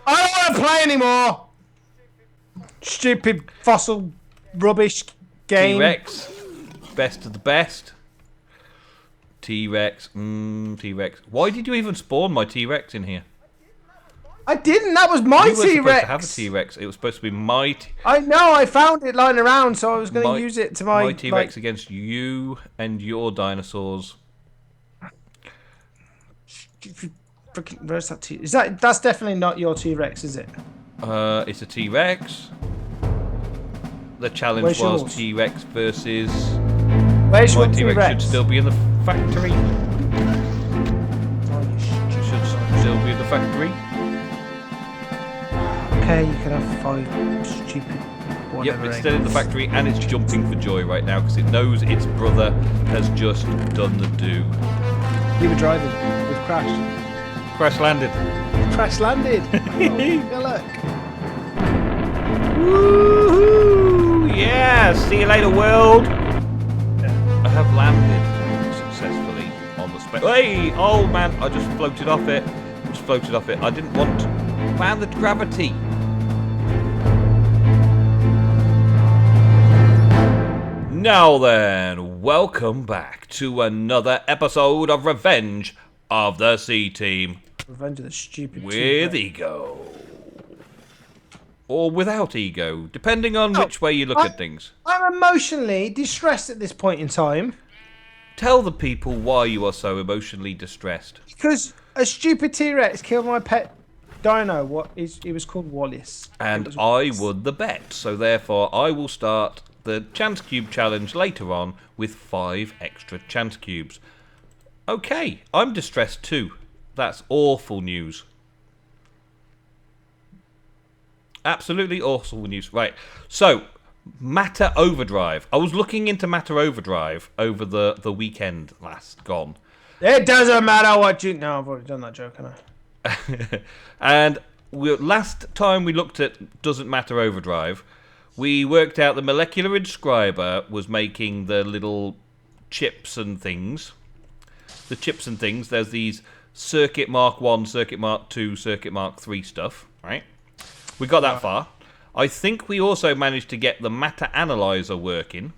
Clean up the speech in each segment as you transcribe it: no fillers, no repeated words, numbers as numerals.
I don't want to play anymore. Stupid fossil rubbish game. T-Rex. Best of the best. T-Rex. T-Rex. Why did you even spawn my T-Rex in here? I didn't. That was my You were supposed T-Rex. to have a T-Rex. It was supposed to be my... I know. I found it lying around, so I was going to use it to my T-Rex against you and your dinosaurs. Freaking, where's that T? Is that's definitely not your T-Rex, is it? It's a T-Rex. The challenge Where's was yours? T-Rex versus... Where's My your T-Rex T-Rex? should still be in the factory. Oh, you It should still be in the factory. Okay, you can have 5 stupid Yep, whatever. it's still in the factory and it's jumping for joy right now because it knows its brother has just done the do. You were driving with Crash. Crash landed. Crash landed. Oh, look. Woohoo! Yeah, see you later, world. I have landed successfully on the space. Hey, oh man, I just floated off it. I didn't want to. Man, the gravity. Now then, welcome back to another episode of Revenge of the CTeam. Revenge of the stupid With T-Rex. ego. Or without ego, depending on which way you look at things. I'm emotionally distressed at this point in time. Tell the people why you are so emotionally distressed. Because a stupid T-Rex killed my pet dino. He was called Wallace. And I won the bet, so therefore I will start the Chance Cube Challenge later on with 5 extra Chance Cubes. Okay, I'm distressed too. That's awful news. Absolutely awful news. Right, so Matter Overdrive. I was looking into Matter Overdrive over the weekend last gone. It doesn't matter what you... No, I've already done that joke, haven't I? And last time we looked at Doesn't Matter Overdrive, we worked out the molecular inscriber was making the little chips and things. The chips and things, there's these Circuit Mark 1, Circuit Mark 2, Circuit Mark 3 stuff, right? We got that far. I think we also managed to get the matter analyzer working.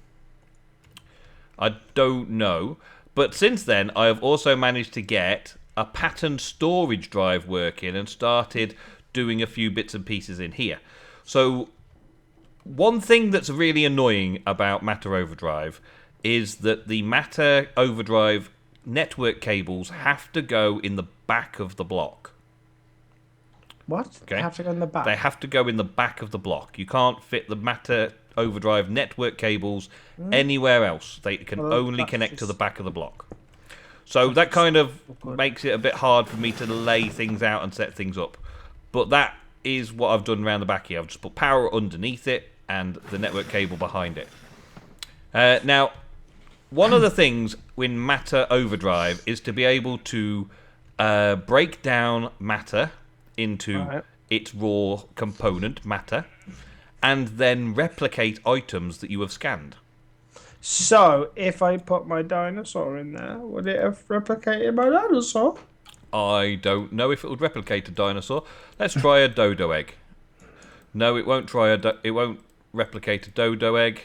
I don't know. But since then, I have also managed to get a pattern storage drive working and started doing a few bits and pieces in here. So one thing that's really annoying about Matter Overdrive is that the Matter Overdrive network cables have to go in the back of the block. What? Okay. They have to go in the back? They have to go in the back of the block. You can't fit the Matter Overdrive network cables anywhere else. They can only connect to the back of the block. So that kind of makes it a bit hard for me to lay things out and set things up. But that is what I've done around the back here. I've just put power underneath it and the network cable behind it. Now, one of the things in Matter Overdrive is to be able to break down matter into its raw component, matter, and then replicate items that you have scanned. So, if I put my dinosaur in there, would it have replicated my dinosaur? I don't know if it would replicate a dinosaur. Let's try a dodo egg. No, it won't it won't replicate a dodo egg.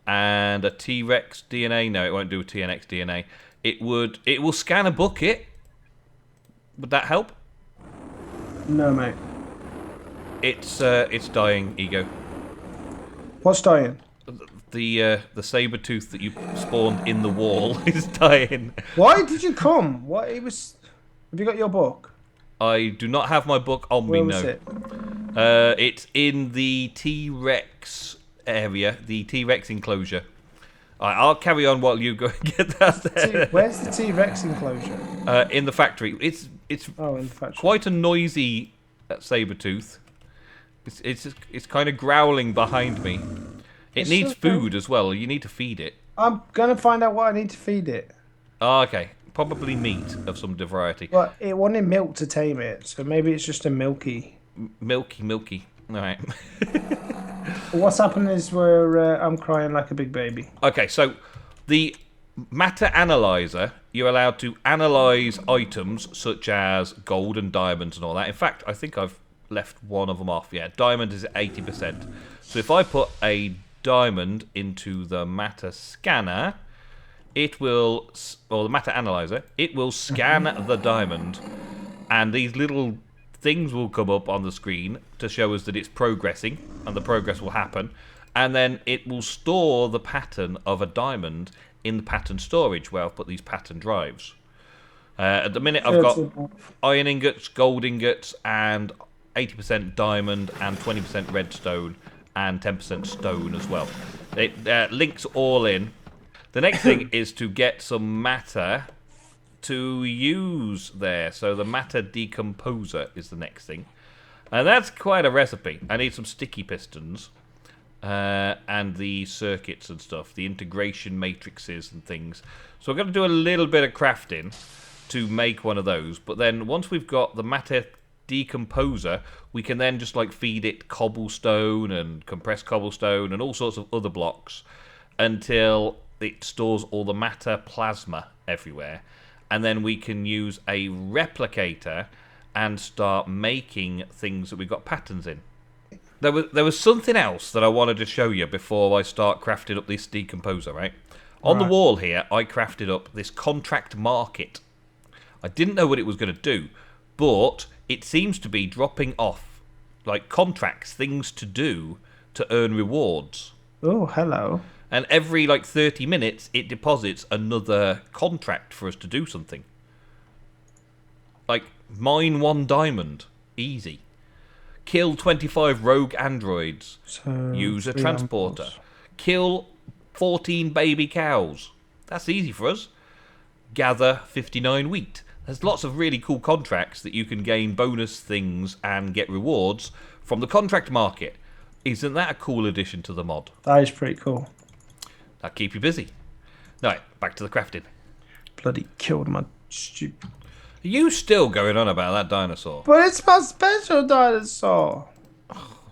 And a T-Rex DNA. No, it won't do a TNX DNA. It will scan a bucket. Would that help? No, mate. It's dying, Ego. What's dying? The saber tooth that you spawned in the wall is dying. Why did you come? What it was? Have you got your book? I do not have my book on Where me. was No. it? It's in the T-Rex area, the T-Rex enclosure. I'll carry on while you go and get that there. Where's the T-Rex enclosure? In the factory. It's in the factory. quite a noisy saber tooth. It's kind of growling behind me. It needs okay. food as well. You need to feed it. I'm gonna find out what I need to feed it. Oh, okay. Probably meat of some variety. Well, it wanted milk to tame it, so maybe it's just a milky. Milky. All right. What's happened is I'm crying like a big baby. Okay, so the matter analyzer, you're allowed to analyze items such as gold and diamonds and all that. In fact, I think I've left one of them off. Yeah, diamond is at 80%. So if I put a diamond into the matter scanner, it will, or the matter analyzer, it will scan the diamond, and these little things will come up on the screen to show us that it's progressing, and the progress will happen, and then it will store the pattern of a diamond in the pattern storage where I've put these pattern drives. At the minute, I've got iron ingots, gold ingots, and 80% diamond, and 20% redstone, and 10% stone as well. It links all in. The next thing is to get some matter to use there. So the matter decomposer is the next thing. And that's quite a recipe. I need some sticky pistons. And the circuits and stuff. The integration matrices and things. So we're going to do a little bit of crafting to make one of those. But then once we've got the matter decomposer, we can then just like feed it cobblestone and compressed cobblestone and all sorts of other blocks until it stores all the matter plasma everywhere. And then we can use a replicator and start making things that we've got patterns in. There was something else that I wanted to show you before I start crafting up this decomposer, right? On the wall here, I crafted up this contract market. I didn't know what it was going to do, but it seems to be dropping off like contracts, things to do to earn rewards. Oh, hello. And every like 30 minutes, it deposits another contract for us to do something. Like, mine 1 diamond. Easy. Kill 25 rogue androids. So, Use a transporter. Kill 14 baby cows. That's easy for us. Gather 59 wheat. There's lots of really cool contracts that you can gain bonus things and get rewards from the contract market. Isn't that a cool addition to the mod? That is pretty cool. That'll keep you busy. Right, back to the crafting. Bloody killed my stupid... Are you still going on about that dinosaur? But it's my special dinosaur.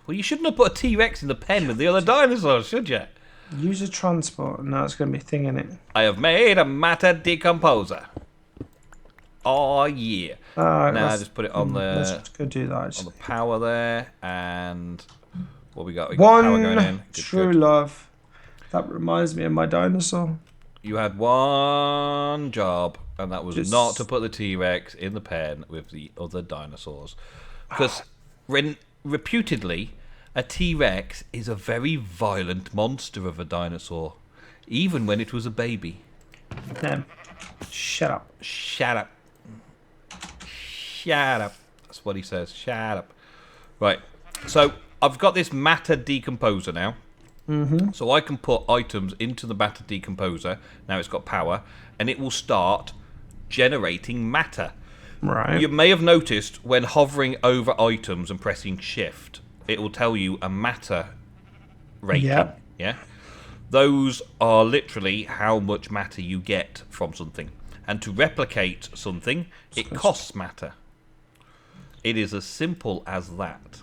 Well, you shouldn't have put a T-Rex in the pen with the other dinosaurs, should you? Use a transport. Now it's going to be thinging it. I have made a matter decomposer. Oh, yeah. Now I just put it on the... Let's just go do that, on actually. the power there, and... What we got? We got power going in. Good, true good. love. That reminds me of my dinosaur. You had one job, and that was Just... not to put the T-Rex in the pen with the other dinosaurs. Because, reputedly, a T-Rex is a very violent monster of a dinosaur. Even when it was a baby. Shut up. Shut up. Shut up. That's what he says. Shut up. Right. So, I've got this matter decomposer now. So I can put items into the matter decomposer. Now it's got power. And it will start generating matter. Right. You may have noticed when hovering over items and pressing shift, it will tell you a matter rating. Yep. Yeah. Those are literally how much matter you get from something. And to replicate something, it costs matter. It is as simple as that.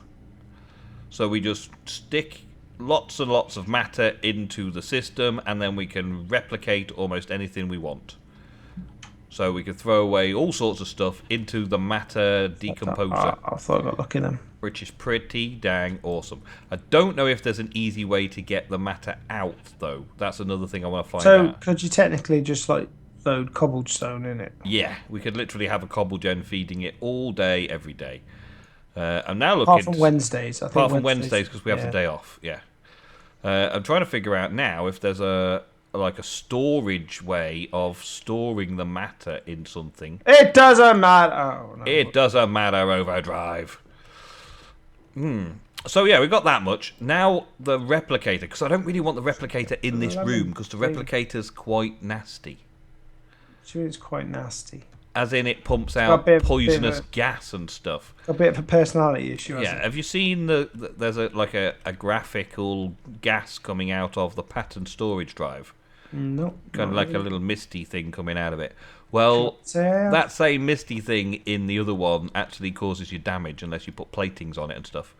So we just stick lots and lots of matter into the system, and then we can replicate almost anything we want. So we can throw away all sorts of stuff into the matter decomposer. I thought I got lucky then. Which is pretty dang awesome. I don't know if there's an easy way to get the matter out, though. That's another thing I want to find out. So could you technically just like load cobblestone in it? Yeah, we could literally have a cobblegen feeding it all day, every day. I'm now looking... Apart from Wednesdays. Apart from Wednesdays, because we have the day off, yeah. I'm trying to figure out now if there's a storage way of storing the matter in something. It doesn't matter. Oh, no. It doesn't matter, Overdrive. So yeah, we got that much. Now the replicator, because I don't really want the replicator in this room, because the replicator's quite nasty. It's quite nasty. As in, it pumps out poisonous gas and stuff. A bit of a personality issue. Yeah, have you seen there's a graphical gas coming out of the pattern storage drive? No. Kind of like a little misty thing coming out of it. Well, that same misty thing in the other one actually causes you damage unless you put platings on it and stuff.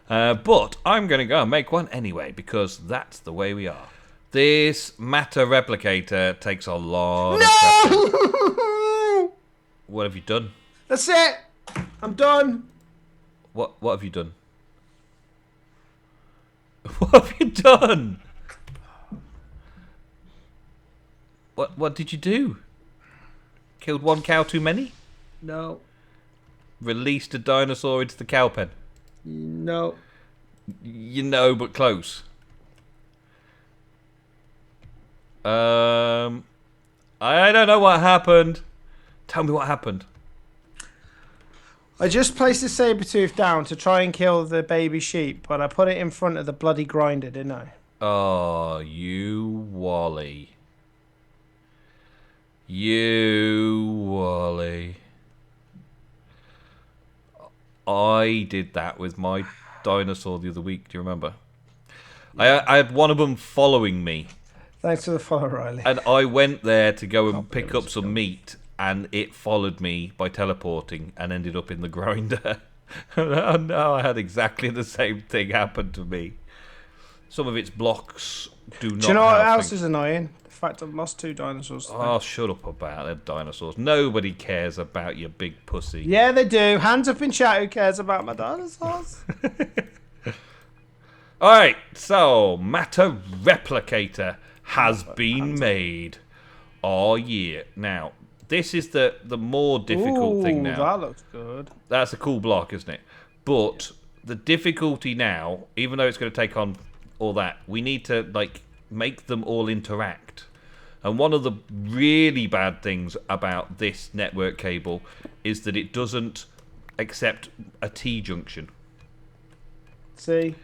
But I'm going to go and make one anyway, because that's the way we are. This matter replicator takes a lot of crafting. What have you done? That's it. I'm done. What have you done? What have you done? What did you do? Killed one cow too many? No. Released a dinosaur into the cow pen? No. You know, but close. I don't know what happened. Tell me what happened. I just placed the saber-tooth down to try and kill the baby sheep, but I put it in front of the bloody grinder, didn't I? Oh, you Wally. You Wally. I did that with my dinosaur the other week. Do you remember? I had one of them following me. Thanks for the follow, Riley. And I went there to go and pick up some meat, and it followed me by teleporting and ended up in the grinder. Oh no, I had exactly the same thing happen to me. Some of its blocks do not. Do you know what else things. is annoying? The fact I've lost 2 dinosaurs today. Oh, shut up about the dinosaurs. Nobody cares about your big pussy. Yeah, they do. Hands up in chat who cares about my dinosaurs. Alright, so Matter Replicator has been made. Oh yeah. Now, this is the more difficult thing now. That looks good. That's a cool block, isn't it? But the difficulty now, even though it's going to take on all that, we need to like make them all interact. And one of the really bad things about this network cable is that it doesn't accept a T-junction. See?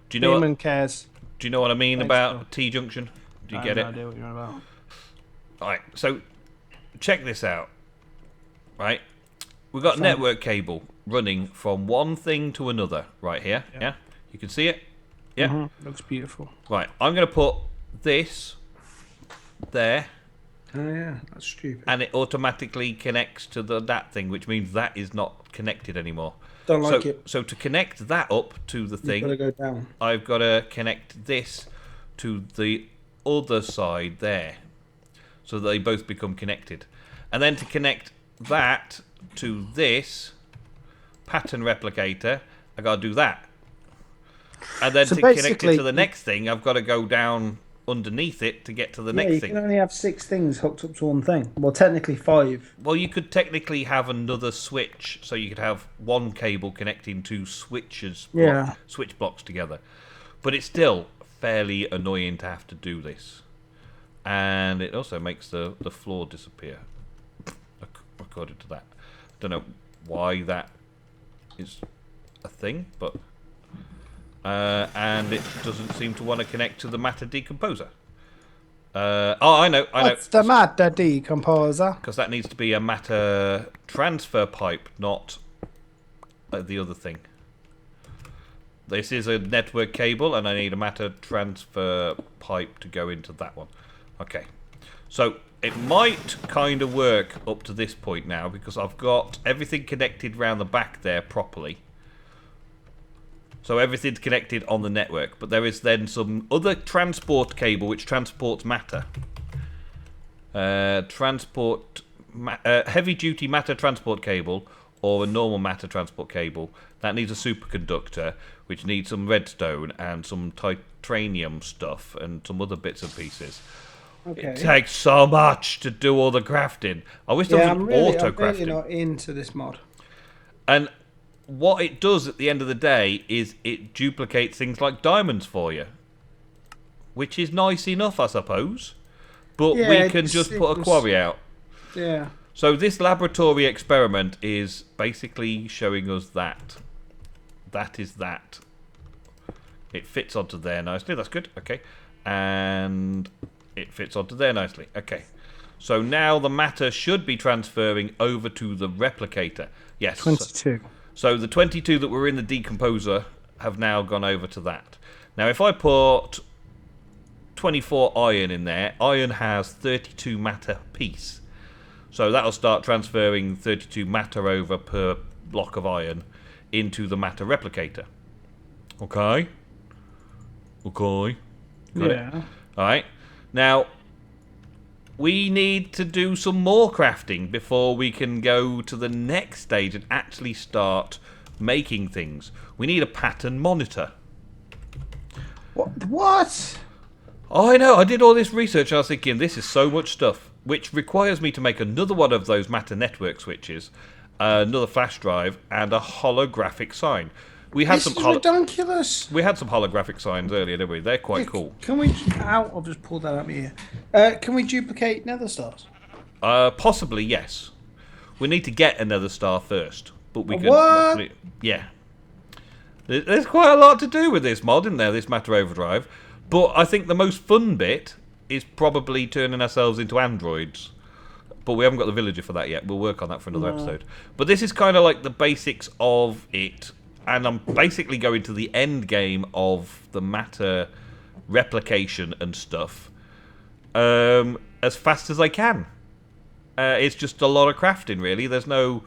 Do you know Demon what, cares. do you know what I mean Thanks, about Phil. T-junction? Do you I get have it? no idea what you're on about. Alright, so check this out. Right? We've got a Fine. network cable running from one thing to another right here. Yeah? You can see it? Yeah? Mm-hmm. Looks beautiful. Right, I'm going to put this there, Oh yeah, that's stupid. and it automatically connects to that thing, which means that is not connected anymore. Don't like So, it. so to connect that up to the You've thing, got to go down. I've got to connect this to the other side there, so that they both become connected. And then to connect that to this pattern replicator, I got to do that. And then So to connect it basically- to the next thing, I've got to go down underneath it to get to the Yeah, next you thing. can only have 6 things hooked up to one thing. Well, technically 5. Well, you could technically have another switch, so you could have one cable connecting 2 switches, Yeah. switch blocks together. But it's still fairly annoying to have to do this, and it also makes the floor disappear. According to that, I don't know why that is a thing, but and it doesn't seem to want to connect to the matter decomposer. Oh, I know. What's the matter, decomposer? Because that needs to be a matter transfer pipe, not the other thing. This is a network cable, and I need a matter transfer pipe to go into that one. Okay. So it might kind of work up to this point now, because I've got everything connected round the back there properly. So everything's connected on the network, but there is then some other transport cable which transports matter. Heavy-duty matter transport cable, or a normal matter transport cable, that needs a superconductor, which needs some redstone and some titanium stuff and some other bits and pieces. Okay. It takes so much to do all the crafting. I wish there was I'm an really auto-crafting. not into this mod. And what it does at the end of the day is it duplicates things like diamonds for you, which is nice enough, I suppose. But Yeah, we can just put a quarry out. Yeah. So this laboratory experiment is basically showing us that. That is that. It fits onto there nicely. That's good. Okay. And it fits onto there nicely. Okay. So now the matter should be transferring over to the replicator. Yes. 22. So the 22 that were in the decomposer have now gone over to that. Now if I put 24 iron in there, iron has 32 matter piece. So that'll start transferring 32 matter over per block of iron into the matter replicator. Okay? Okay. Got it? Alright. Now, we need to do some more crafting before we can go to the next stage and actually start making things. We need a pattern monitor. What? Oh, I know. I did all this research. I was thinking, this is so much stuff, which requires me to make another one of those Matter network switches, another flash drive, and a holographic sign. We had This some is ridiculous. we had some holographic signs earlier, didn't we? They're quite cool. Can we? Ow, I've just pulled that out of my ear. Can we duplicate nether stars? Possibly, yes. We need to get another star first, but we can. What? Yeah. There's quite a lot to do with this mod, isn't there? This Matter Overdrive. But I think the most fun bit is probably turning ourselves into androids. But we haven't got the villager for that yet. We'll work on that for another episode. But this is kind of like the basics of it. And I'm basically going to the end game of the Matter replication and stuff as fast as I can. It's just a lot of crafting, really. There's no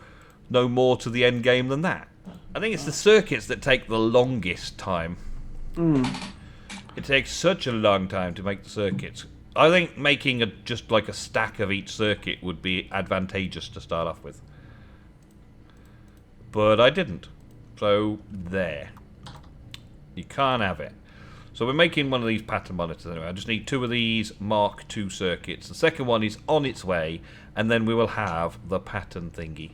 more to the end game than that. I think it's the circuits that take the longest time. It takes such a long time to make the circuits. I think making just like a stack of each circuit would be advantageous to start off with. But I didn't. So, there. You can't have it. So we're making one of these pattern monitors anyway. I just need 2 of these Mark II circuits. The second one is on its way, and then we will have the pattern thingy.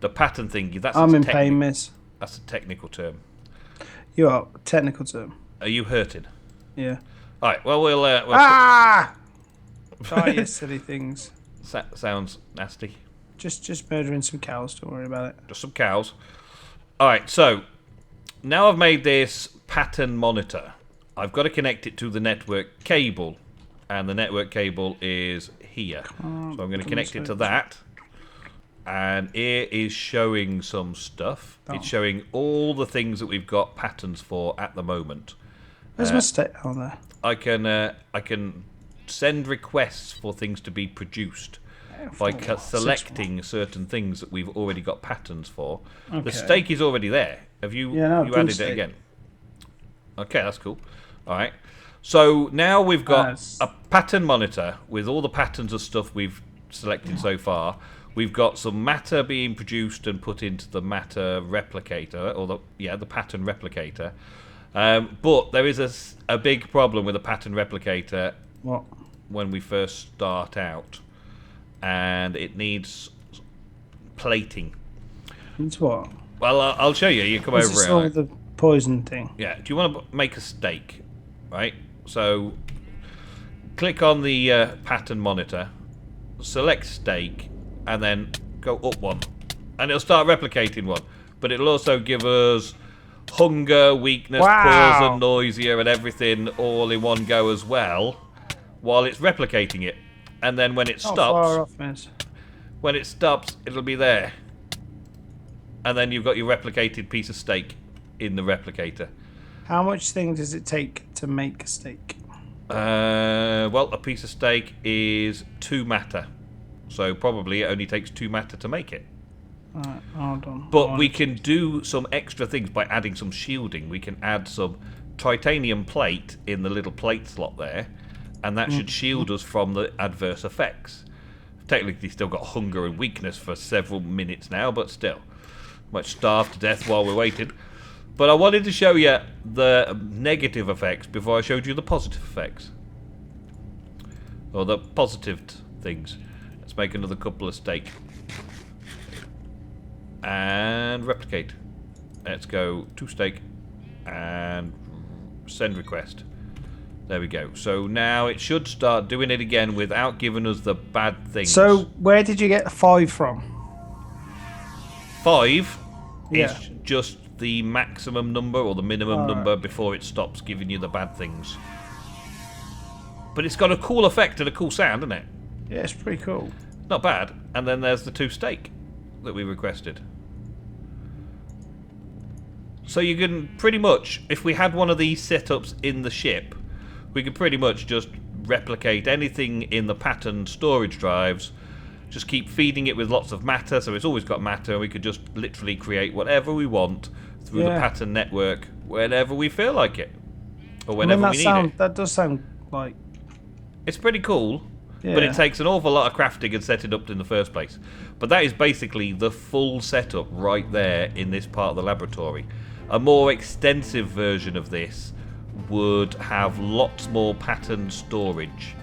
The pattern thingy, I'm in pain, miss. That's a technical term. You are. Technical term. Are you hurting? Yeah. Alright, well, we'll Ah! Try your silly things. sounds nasty. Just murdering some cows, don't worry about it. Just some cows. Alright, so now I've made this pattern monitor. I've got to connect it to the network cable. And the network cable is here. So I'm going to connect it to that. And it is showing some stuff. It's showing all the things that we've got patterns for at the moment. There's a mistake on there. I can send requests for things to be produced by selecting certain things that we've already got patterns for. Okay. The stake is already there. Have you, you added it again? Okay, that's cool. Alright. So now we've got a pattern monitor with all the patterns of stuff we've selected so far. We've got some matter being produced and put into the matter replicator, or the pattern replicator. But there is a big problem with the pattern replicator. What? When we first start out. And it needs plating. It's what? Well, I'll show you. You come over here. All the poison thing. Yeah. Do you want to make a stake? Right. So, click on the pattern monitor, select stake, and then go up one, and it'll start replicating one. But it'll also give us hunger, weakness, poison, noisier, and everything all in one go as well, while it's replicating it. And then when it stops, when it stops, it'll be there. And then you've got your replicated piece of steak in the replicator. How much thing does it take to make a steak? Well, a piece of steak is 2 matter. So probably it only takes 2 matter to make it. Alright, hold on. But we can do some extra things by adding some shielding. We can add some titanium plate in the little plate slot there. And that should shield us from the adverse effects. Technically still got hunger and weakness for several minutes now, but still. Might starve to death while we're waiting. But I wanted to show you the negative effects before I showed you the positive effects. Or the positive things. Let's make another couple of steak. And replicate. Let's go to steak. And send request. There we go. So now it should start doing it again without giving us the bad things. So where did you get 5 from? 5 is just the maximum number or the minimum number before it stops giving you the bad things. But it's got a cool effect and a cool sound, isn't it? Yeah, it's pretty cool. Not bad. And then there's the 2 steak that we requested. So you can pretty much, if we had one of these setups in the ship, we could pretty much just replicate anything in the pattern storage drives, just keep feeding it with lots of matter, so it's always got matter, and we could just literally create whatever we want through the pattern network whenever we feel like it. Or whenever we need it. That does sound like... It's pretty cool. But it takes an awful lot of crafting and setting up in the first place. But that is basically the full setup right there in this part of the laboratory. A more extensive version of this would have lots more pattern storage.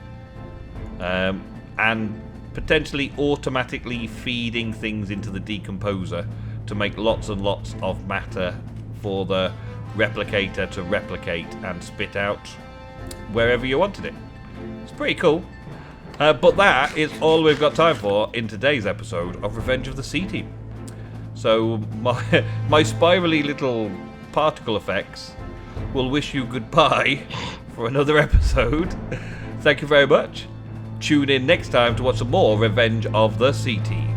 And potentially automatically feeding things into the decomposer to make lots and lots of matter for the replicator to replicate and spit out wherever you wanted it. It's pretty cool. But that is all we've got time for in today's episode of Revenge of the CTeam. So my spirally little particle effects will wish you goodbye for another episode. Thank you very much. Tune in next time to watch some more Revenge of the CTeam.